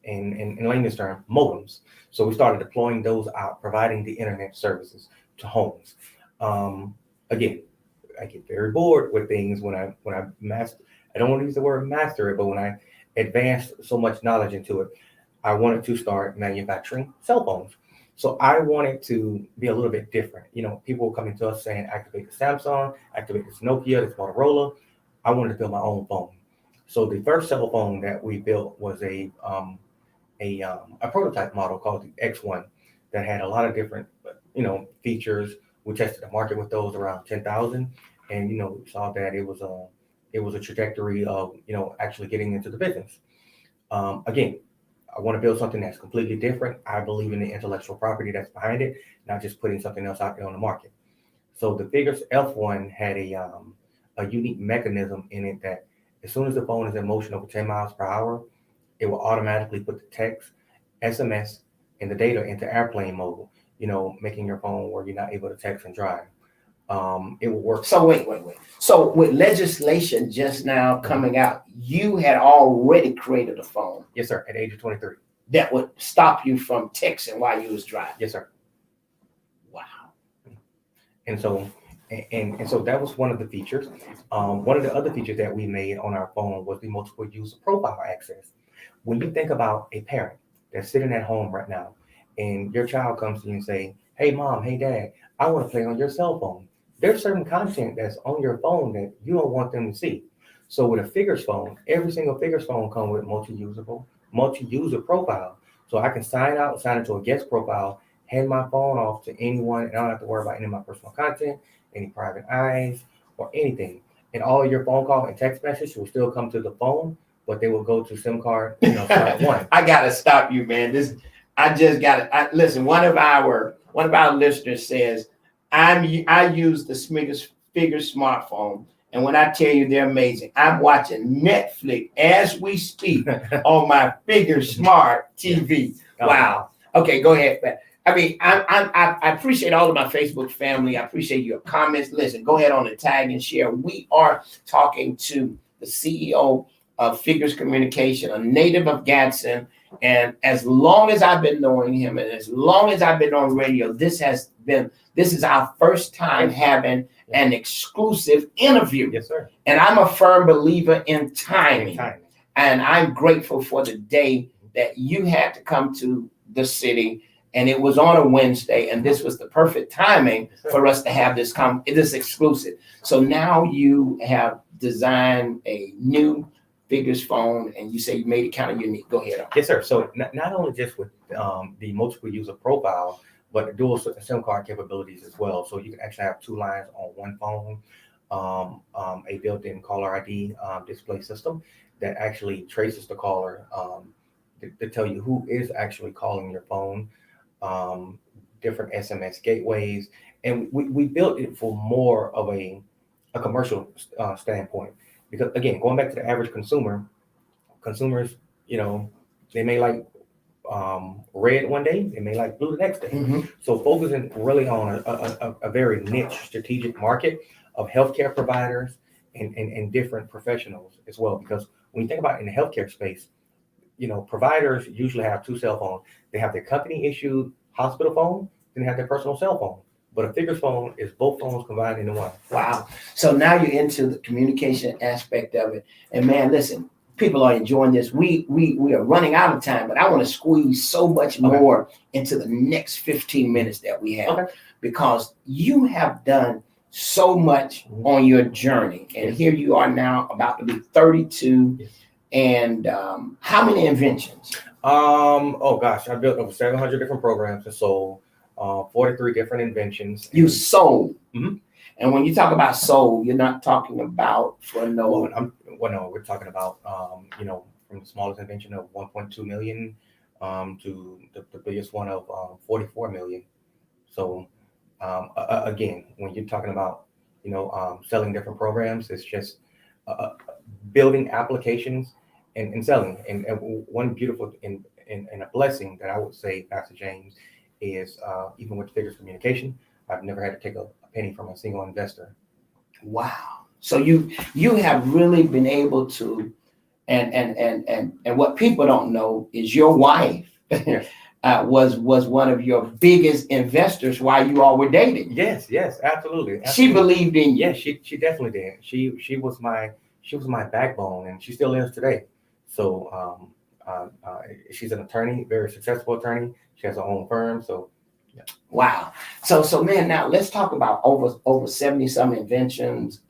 in layman's term, modems. So we started deploying those out, providing the internet services to homes. Again, I get very bored with things when I master. I don't want to use the word master it, but when I advance so much knowledge into it, I wanted to start manufacturing cell phones. So I wanted to be a little bit different. People were coming to us saying, activate the Samsung, activate this Nokia, this Motorola. I wanted to build my own phone. So the first cell phone that we built was a prototype model called the X1 that had a lot of different, features. We tested the market with those around 10,000, and we saw that it was a trajectory of actually getting into the business. Again, I want to build something that's completely different. I believe in the intellectual property that's behind it, not just putting something else out there on the market. So the Figures F1 had a unique mechanism in it that as soon as the phone is in motion over 10 miles per hour, it will automatically put the text, SMS, and the data into airplane mode, making your phone where you're not able to text and drive. It will work. So wait. So with legislation just now coming out, you had already created a phone. Yes, sir. At the age of 23. That would stop you from texting while you was driving. Yes, sir. Wow. And so that was one of the features. One of the other features that we made on our phone was the multiple user profile access. When you think about a parent that's sitting at home right now, and your child comes to you and say, "Hey, mom, hey, dad, I want to play on your cell phone." There's certain content that's on your phone that you don't want them to see. So with a Figures phone, every single Figures phone comes with multi-user profile. So I can sign into a guest profile, hand my phone off to anyone, and I don't have to worry about any of my personal content, any private eyes, or anything. And all of your phone call and text message will still come to the phone, but they will go to SIM card, slot one. I gotta stop you, man. I just gotta listen. One of our listeners says, I use the Figure smartphone, and when I tell you they're amazing, I'm watching Netflix as we speak on my Figure Smart TV. Wow. Okay, go ahead. I mean, I appreciate all of my Facebook family. I appreciate your comments. Listen, go ahead on and tag and share. We are talking to the CEO of Figures Communication, a native of Gadsden. And as long as I've been knowing him, and as long as I've been on radio, this is our first time having an exclusive interview. Yes, sir. And I'm a firm believer in timing. And I'm grateful for the day that you had to come to the city, and it was on a Wednesday, and this was the perfect timing for us to have this exclusive. So now you have designed a new Figures phone, and you say you made it kind of unique. Go ahead. Yes, sir. So not only just with the multiple user profile, but dual SIM card capabilities as well. So you can actually have two lines on one phone, a built-in caller ID display system that actually traces the caller to tell you who is actually calling your phone, different SMS gateways. And we built it for more of a commercial standpoint. Because again, going back to the average consumers, they may like red one day, they may like blue the next day. Mm-hmm. So focusing really on a very niche strategic market of healthcare providers and different professionals as well. Because when you think about it in the healthcare space, providers usually have two cell phones. They have their company issued hospital phone, then they have their personal cell phone. But a Figures phone is both phones combined into one. Wow. So now you're into the communication aspect of it. And man, listen, people are enjoying this. We are running out of time, but I want to squeeze so much more into the next 15 minutes that we have, because you have done so much on your journey. And here you are now about to be 32. Yes. And how many inventions? Oh gosh, I built over 700 different programs and sold 43 different inventions. You sold. Mm-hmm. And when you talk about sold, you're not talking about no, we're talking about from the smallest invention of 1.2 million to the biggest one of 44 million. So again, when you're talking about selling different programs, it's just building applications and selling. And one beautiful and a blessing that I would say, Pastor James, is even with Figures Communication, I've never had to take a penny from a single investor. Wow. So you have really been able to, and what people don't know is your wife was one of your biggest investors while you all were dating. Yes, absolutely. She believed in you. Yes, she definitely did. She was my backbone, and she still is today. So she's an attorney, very successful attorney. She has her own firm. So yeah. Wow. So man, now let's talk about over 70 some inventions.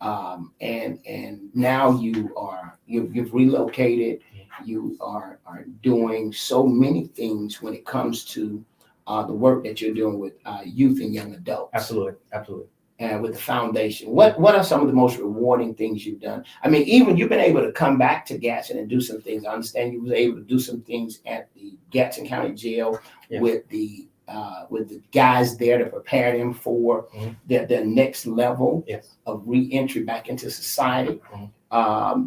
And now you've relocated. You are doing so many things when it comes to the work that you're doing with youth and young adults. Absolutely. And with the foundation, what are some of the most rewarding things you've done? I mean, even you've been able to come back to Gadsden and do some things. I understand you was able to do some things at the Gadsden County Jail with the guys there to prepare them for their next level of re-entry back into society.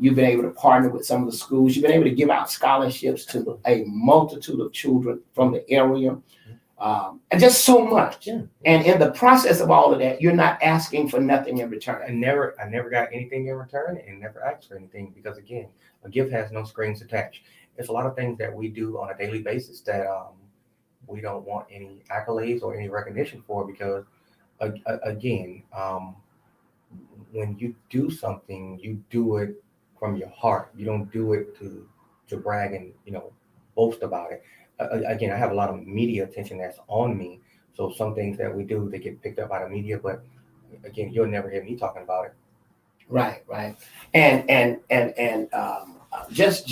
You've been able to partner with some of the schools. You've been able to give out scholarships to a multitude of children from the area. And just so much. Yeah. And in the process of all of that, you're not asking for nothing in return. I never got anything in return and never asked for anything, because again, a gift has no strings attached. There's a lot of things that we do on a daily basis that we don't want any accolades or any recognition for, because again, when you do something, you do it from your heart. You don't do it to brag and boast about it. Again, I have a lot of media attention that's on me. So some things that we do, they get picked up by the media, but again, you'll never hear me talking about it. Right. And just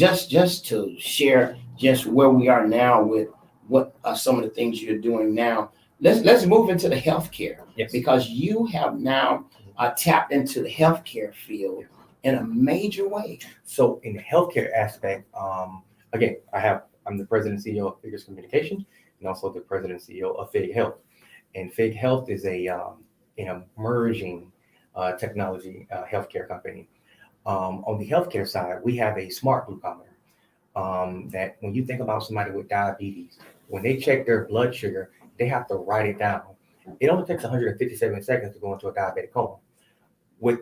to share just where we are now with what are some of the things you're doing now. Let's move into the healthcare Yes. because you have now tapped into the healthcare field in a major way. So in the healthcare aspect, again, I'm the president and CEO of Figures Communication and also the president and CEO of Fig Health. And Fig Health is an emerging technology healthcare company. On the healthcare side, we have a smart glucometer that when you think about somebody with diabetes, when they check their blood sugar, they have to write it down. It only takes 157 seconds to go into a diabetic coma. With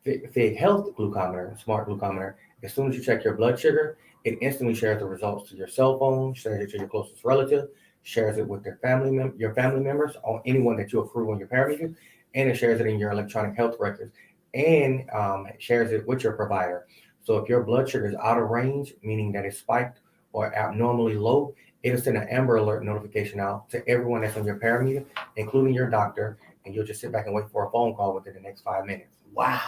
Fig Health glucometer, smart glucometer, as soon as you check your blood sugar, it instantly shares the results to your cell phone, shares it to your closest relative, shares it with your family members, or anyone that you approve on your parameter, and it shares it in your electronic health records, and shares it with your provider. So if your blood sugar is out of range, meaning that it's spiked or abnormally low, it'll send an Amber Alert notification out to everyone that's on your parameter, including your doctor, and you'll just sit back and wait for a phone call within the next 5 minutes. Wow.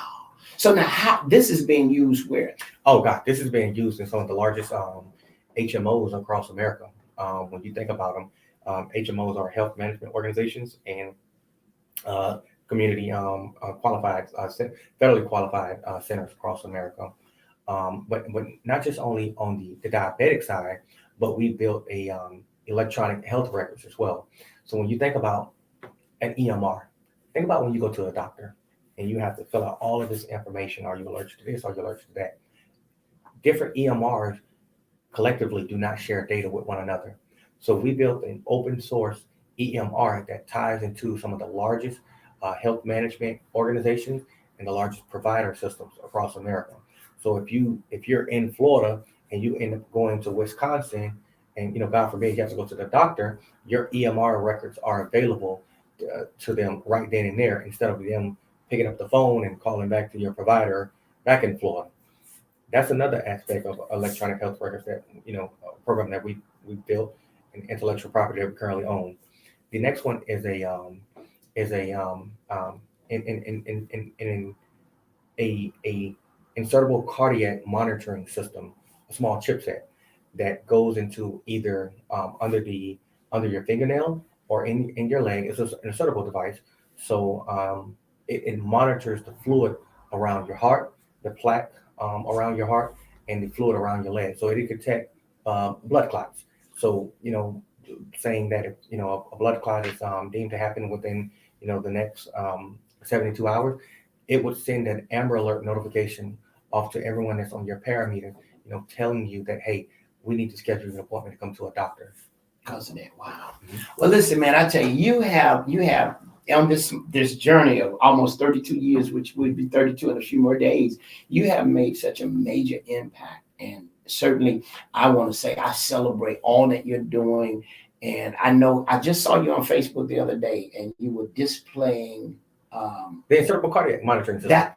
So now how this is being used where? Oh God, this is being used in some of the largest HMOs across America. When you think about them, HMOs are health management organizations and community qualified, federally qualified centers across America. But not just only on the diabetic side, but we built a electronic health records as well. So when you think about an EMR, think about when you go to a doctor and you have to fill out all of this information. Are you allergic to this? Are you allergic to that? Different EMRs collectively do not share data with one another. So we built an open source EMR that ties into some of the largest health management organizations and the largest provider systems across America. So if you're in Florida and you end up going to Wisconsin and, God forbid, you have to go to the doctor, your EMR records are available to them right then and there instead of them picking up the phone and calling back to your provider back in Florida. That's another aspect of electronic health records that, a program that we built and intellectual property that we currently own. The next one is a insertable cardiac monitoring system, a small chipset that goes into either under your fingernail or in your leg. It's an insertable device. So it monitors the fluid around your heart, the plaque around your heart, and the fluid around your leg. So it can detect blood clots. So, saying that if, a blood clot is deemed to happen within, the next 72 hours, it would send an Amber Alert notification off to everyone that's on your parameter, telling you that, hey, we need to schedule an appointment to come to a doctor. Because of that. Wow. Well, listen, man, I tell you, you have on this journey of almost 32 years, which would be 32 in a few more days, you have made such a major impact. And certainly I want to say I celebrate all that you're doing. And I know I just saw you on Facebook the other day and you were displaying the insertable cardiac monitoring system.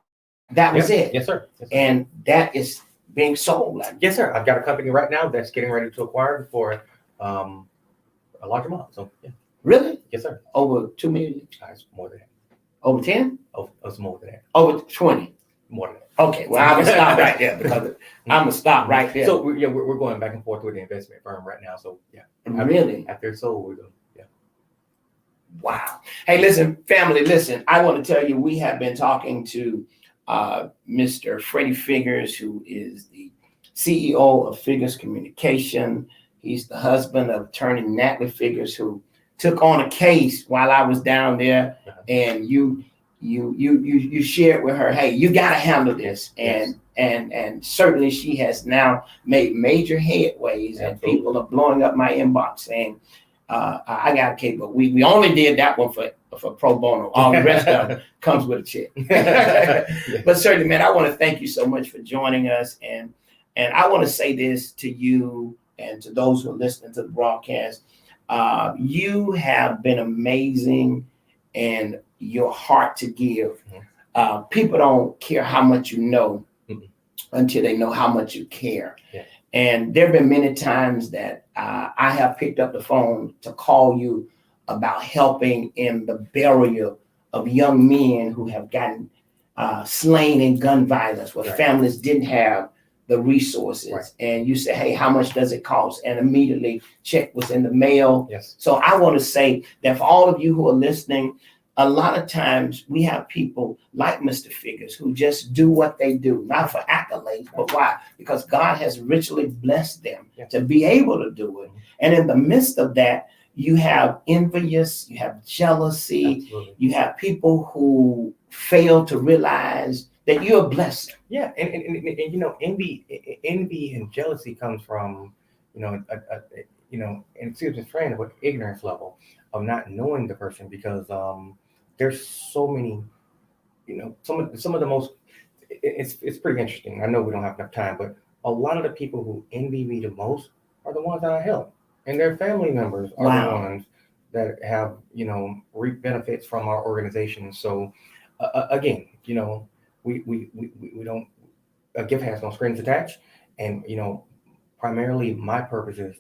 That was it. Yes, sir. Yes, sir. And that is being sold. Yes, sir. I've got a company right now that's getting ready to acquire for a large amount. So yeah. Really? Yes, sir. Over 2 million? It's more than that. Over 10? Oh, it's more than that. Over 20? More than that. Okay, well, I'm gonna stop right there because I'm gonna stop right there. So we're going back and forth with the investment firm right now. So yeah. Really? After it's sold, we're going. Yeah. Wow. Hey, listen, family, listen. I want to tell you, we have been talking to Mr. Freddie Figures, who is the CEO of Figures Communication. He's the husband of attorney Natalie Figures, who took on a case while I was down there, and you shared with her, hey, you got to handle this, and certainly she has now made major headways. Absolutely. And people are blowing up my inbox saying, I got a case, but we only did that one for pro bono. All the rest of it comes with a check. But certainly, man, I want to thank you so much for joining us, and I want to say this to you and to those who are listening to the broadcast. You have been amazing, and your heart to give. People don't care how much you know until they know how much you care. Yeah. And there have been many times that I have picked up the phone to call you about helping in the burial of young men who have gotten slain in gun violence, where families didn't have the resources, Right. and you say, hey, how much does it cost? And immediately check was in the mail. Yes. So I want to say that for all of you who are listening, a lot of times we have people like Mr. Figures who just do what they do, not for accolades, but why? Because God has richly blessed them to be able to do it. And in the midst of that, you have envious, you have jealousy, Absolutely. you have people who fail to realize that you're a blessing. Yeah, and you know, envy and jealousy comes from, you know, you know, and schizophrenia with ignorance level of not knowing the person, because there's so many, you know, some of the most, it's pretty interesting. I know we don't have enough time, but a lot of the people who envy me the most are the ones that I help, and their family members are the Wow. ones that have, you know, reap benefits from our organization. So again, you know, we don't, a gift has no strings attached, and you know, primarily my purpose is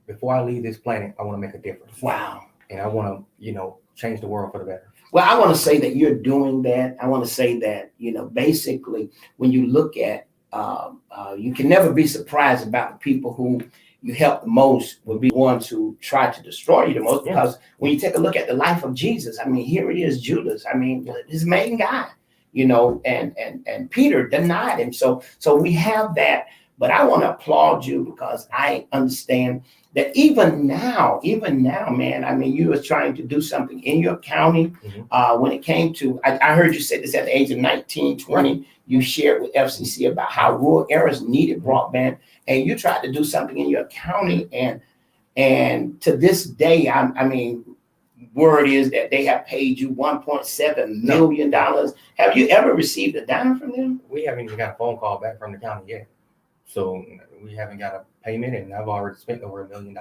before I leave this planet, I want to make a difference. Wow. And I want to, you know, change the world for the better. Well, I want to say that you're doing that. I want to say that, you know, basically, when you look at, you can never be surprised about the people who you help the most will be ones who try to destroy you the most. Yeah. Because when you take a look at the life of Jesus, I mean, here it is, Judas. I mean, his main guy, you know, and Peter denied him. So we have that. But I want to applaud you because I understand that even now, man, I mean, you were trying to do something in your county. When it came to, I heard you say this at the age of 19, 20, right. You shared with FCC about how rural areas needed broadband, and you tried to do something in your county. And to this day, I mean, word is that they have paid you $1.7 million. Have you ever received a dime from them? We haven't even got a phone call back from the county yet. So we haven't got a payment, and I've already spent over $1 million.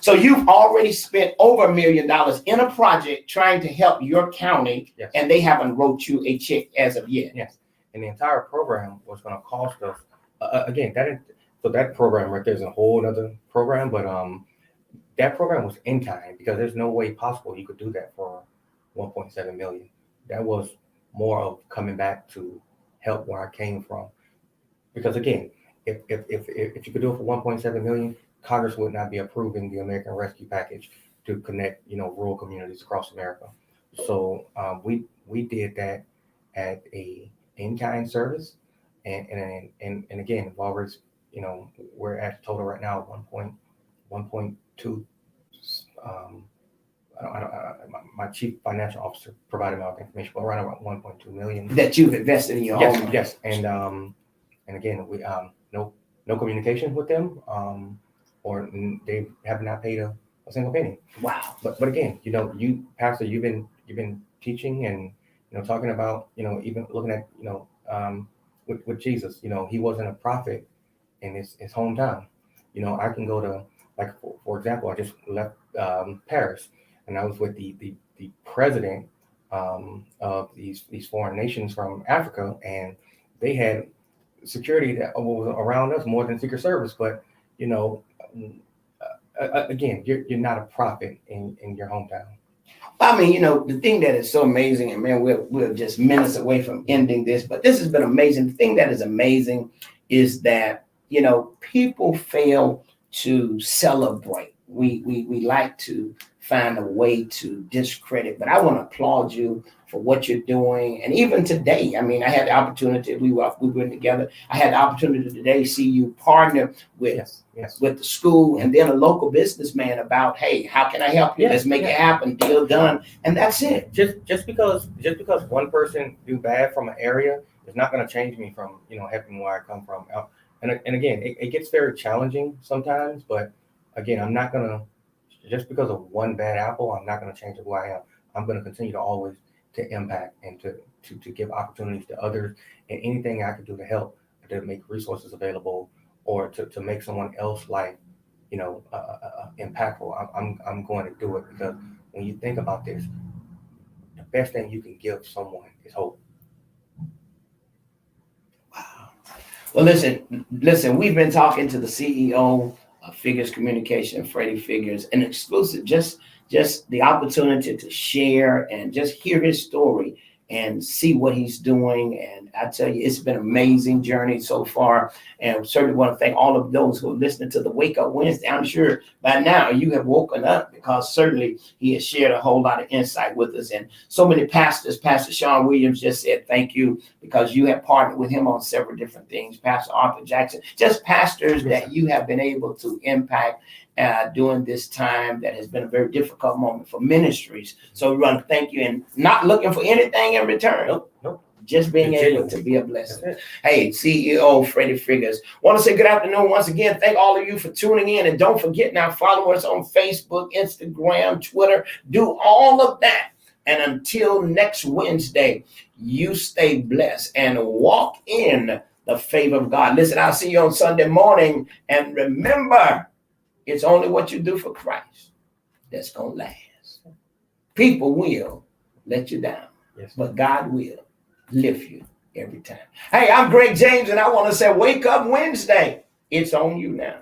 So you've already spent over $1 million in a project trying to help your county, yes. And they haven't wrote you a check as of yet. Yes, and the entire program was going to cost us again. That program right there is a whole other program, but that program was in time, because there's no way possible you could do that for 1.7 million. That was more of coming back to help where I came from, because again, if you could do it for 1.7 million, Congress would not be approving the American Rescue Package to connect, you know, rural communities across America. So we did that at a in-kind service, and again, Walrus, you know, we're at total right now 1.2. My chief financial officer provided me all the information, but around about 1.2 million that you've invested in your own. Yes, and again, we no communication with them, or they have not paid a single penny. Wow. But again, you know, you pastor, you've been teaching and, you know, talking about, you know, even looking at, you know, with Jesus, you know, he wasn't a prophet in his hometown. You know, I can go to, like, for example, I just left Paris, and I was with the president of these foreign nations from Africa, and they had security that was around us more than Secret Service. But, you know, again, you're not a prophet in your hometown. I mean, you know, the thing that is so amazing, and man, we're just minutes away from ending this, but this has been amazing. The thing that is amazing is that, you know, people fail to celebrate. We like to find a way to discredit, but I want to applaud you for what you're doing. And even today, I mean, I had the opportunity, we went together. I had the opportunity today to see you partner with with the school and then a local businessman about, hey, how can I help you? Let's make it happen, deal done. And that's it. Just because one person do bad from an area is not going to change me from, you know, helping where I come from. And again, it gets very challenging sometimes, but again, I'm not going to, just because of one bad apple, I'm not going to change who I am. I'm going to continue to always to impact and to give opportunities to others, and anything I can do to help, to make resources available, or to make someone else's life, you know, impactful. I'm going to do it, because when you think about this, the best thing you can give someone is hope. Wow. Well, listen, we've been talking to the CEO of Figures Communication, Freddie Figures, an exclusive, just the opportunity to share and just hear his story and see what he's doing. And I tell you, it's been an amazing journey so far. And certainly want to thank all of those who are listening to the Wake Up Wednesday. I'm sure by now you have woken up, because certainly he has shared a whole lot of insight with us. And so many pastors, Pastor Sean Williams just said thank you, because you have partnered with him on several different things. Pastor Arthur Jackson, just pastors that you have been able to impact during this time that has been a very difficult moment for ministries. So we want to thank you, and not looking for anything in return. Nope. Just being able to be a blessing. Hey, CEO Freddie Figures, want to say good afternoon once again. Thank all of you for tuning in. And don't forget, now follow us on Facebook, Instagram, Twitter. Do all of that. And until next Wednesday, you stay blessed and walk in the favor of God. Listen, I'll see you on Sunday morning. And remember, it's only what you do for Christ that's going to last. People will let you down, but God will lift you every time. Hey, I'm Greg James, and I want to say, wake up Wednesday. It's on you now.